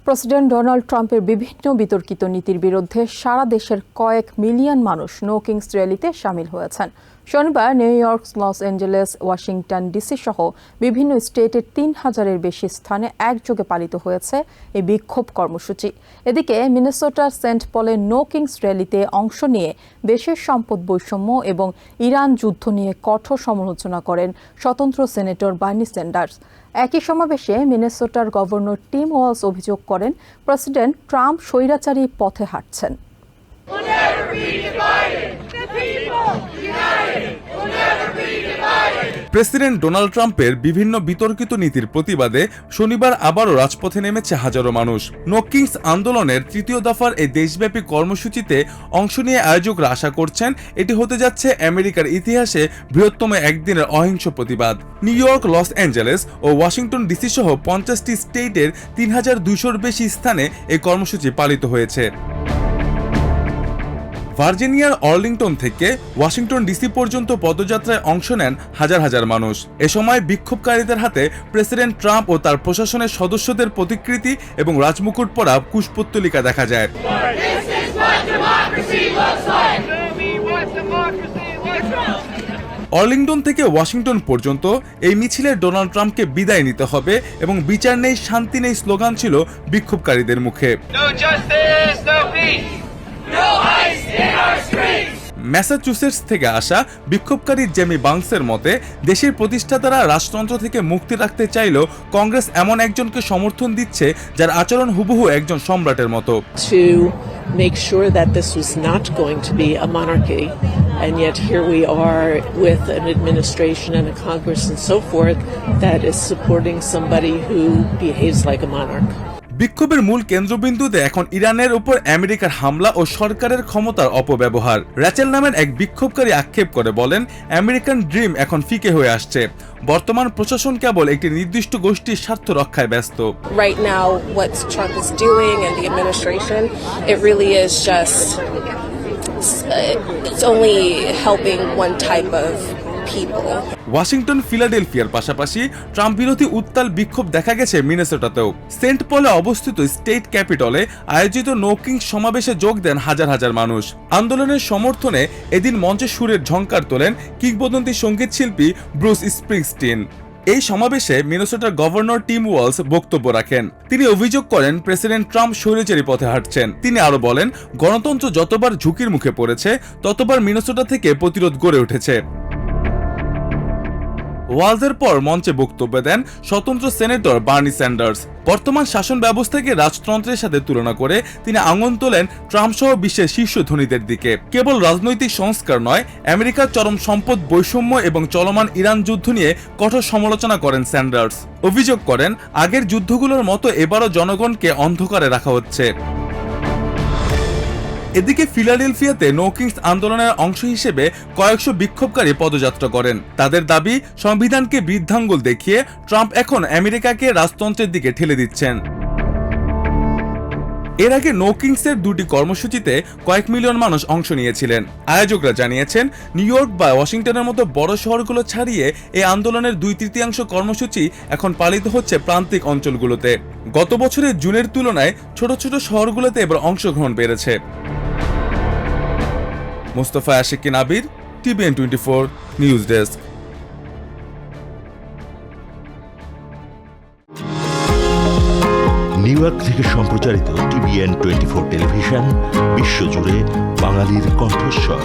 President Donald ট্রাম্পের বিভিন্ন বিতর্কিত নীতির বিরুদ্ধে সারা দেশের কয়েক মিলিয়ন মানুষ নো কিংস র্যালিতে শামিল হয়েছেন। শনিবার new York, Los Angeles, Washington DC সহ বিভিন্ন স্টেটের ৩,০০০-এর বেশি স্থানে একযোগে পালিত হয়েছে এই বিক্ষোভ কর্মসূচি। এদিকে মিনেসোটার সেন্ট পলে নো কিংস র্যালিতে অংশ নিয়ে দেশের সম্পদ বৈষম্য এবং ইরান যুদ্ধ নিয়ে কঠোর সমালোচনা করেন স্বতন্ত্র সেনেটর বার্নি স্যান্ডার্স। একই সমাবেশে মিনেসোটার গভর্নর টিম ওয়ালস অভিযোগ করেন, প্রেসিডেন্ট ট্রাম্প স্বৈরাচারী পথে হাঁটছেন। প্রেসিডেন্ট ডোনাল্ড ট্রাম্পের বিভিন্ন বিতর্কিত নীতির প্রতিবাদে শনিবার আবারও রাজপথে নেমেছে হাজারো মানুষ। নো কিংস আন্দোলনের তৃতীয় দফার এই দেশব্যাপী কর্মসূচিতে অংশ নিয়ে আয়োজকরা আশা করছেন এটি হতে যাচ্ছে আমেরিকার ইতিহাসে বৃহত্তম একদিনের অহিংস প্রতিবাদ। নিউ ইয়র্ক, লস অ্যাঞ্জেলেস ও ওয়াশিংটন ডিসি সহ ৫০টি স্টেটের ৩,২০০-র বেশি স্থানে এই কর্মসূচি পালিত হয়েছে। ভার্জিনিয়ার আর্লিংটন থেকে ওয়াশিংটন ডিসি পর্যন্ত পদযাত্রায় অংশ নেন হাজার হাজার মানুষ। এ সময় বিক্ষোভকারীদের হাতে প্রেসিডেন্ট ট্রাম্প ও তার প্রশাসনের সদস্যদের প্রতিকৃতি এবং রাজমুকুট পরা কুশপুত্তলিকা দেখা যায়। আর্লিংটন থেকে ওয়াশিংটন পর্যন্ত এই মিছিলে ডোনাল্ড ট্রাম্পকে বিদায় নিতে হবে এবং বিচার নেই, শান্তি নেই স্লোগান ছিল বিক্ষোভকারীদের মুখে। ম্যাসাচুসেটস থেকে আসা বিক্ষোভকারী জেমি বাংসের মতে, দেশের প্রতিষ্ঠাতারা রাজতন্ত্র থেকে মুক্তি রাখতে চাইলেও কংগ্রেস এমন একজনকে সমর্থন দিচ্ছে যার আচরণ হুবহু একজন সম্রাটের মতো। Make sure that this was not going to be a monarchy, and yet here we are with an administration and a Congress and so forth that is supporting somebody who behaves like a monarch. বিক্ষোভের মূল কেন্দ্রবিন্দুতে এখন ইরানের উপর আমেরিকার হামলা ও সরকারের ক্ষমতার অপব্যবহার। র্যাচেল নামের এক বিক্ষোভকারী আক্ষেপ করে বলেন, আমেরিকান ড্রিম এখন ফিকে হয়ে আসছে। বর্তমান প্রশাসন কেবল একটি নির্দিষ্ট গোষ্ঠীর স্বার্থ রক্ষায় ব্যস্ত। Right now what Trump is doing and the administration, it really is just it's only helping one type of people. Washington, ফিলাডেলফিয়ার পাশাপাশি ট্রাম্প বিরোধী উত্তাল বিক্ষোভ দেখা গেছে মিনেসোটাতেও। সেন্ট পলে অবস্থিত স্টেট ক্যাপিটলে আয়োজিত নো কিংস সমাবেশে যোগ দেন হাজার হাজার মানুষ। আন্দোলনের সমর্থনে এদিন মঞ্চে সুরের ঝংকার তোলেন কিংবদন্তি সঙ্গীত শিল্পী ব্রুস স্প্রিংস্টিন। এই সমাবেশে মিনেসোটার গভর্নর টিম ওয়ালস বক্তব্য রাখেন। তিনি অভিযোগ করেন প্রেসিডেন্ট ট্রাম্প স্বৈরাচারী পথে হাঁটছেন। তিনি আরো বলেন, গণতন্ত্র যতবার ঝুঁকির মুখে পড়েছে ততবার মিনেসোটা থেকে প্রতিরোধ গড়ে উঠেছে। ওয়ালসের পর মঞ্চে বক্তব্য দেন স্বতন্ত্র সেনেটর বার্নি স্যান্ডার্স। বর্তমান শাসন ব্যবস্থাকে রাজতন্ত্রের সাথে তুলনা করে তিনি আঙুল তোলেন ট্রাম্প সহ বিশ্বের শীর্ষ ধনীদের দিকে। কেবল রাজনৈতিক সংস্কার নয়, আমেরিকার চরম সম্পদ বৈষম্য এবং চলমান ইরান যুদ্ধ নিয়ে কঠোর সমালোচনা করেন স্যান্ডার্স। অভিযোগ করেন, আগের যুদ্ধগুলোর মতো এবারও জনগণকে অন্ধকারে রাখা হচ্ছে। এদিকে ফিলাডেলফিয়াতে নো কিংস আন্দোলনের অংশ হিসেবে কয়েকশো বিক্ষোভকারী পদযাত্রা করেন। তাদের দাবি, সংবিধানকে বৃদ্ধাঙ্গুল দেখিয়ে ট্রাম্প এখন আমেরিকাকে রাজতন্ত্রের দিকে ঠেলে দিচ্ছেন। এর আগে নো কিংসের দুটি কর্মসূচিতে কয়েক মিলিয়ন মানুষ অংশ নিয়েছিলেন। আয়োজকরা জানিয়েছেন, নিউ ইয়র্ক বা ওয়াশিংটনের মতো বড় শহরগুলো ছাড়িয়ে এই আন্দোলনের 2/3 কর্মসূচি এখন পালিত হচ্ছে প্রান্তিক অঞ্চলগুলোতে। গত বছরের জুনের তুলনায় ছোট ছোট শহরগুলোতে এবার অংশগ্রহণ বেড়েছে। মুস্তাফা আশিকিন আবির, TVN 24 news desk. New York থেকে সম্প্রচারিত TVN 24 টেলিভিশন বিশ্বজুড়ে বাঙালির কণ্ঠস্বর।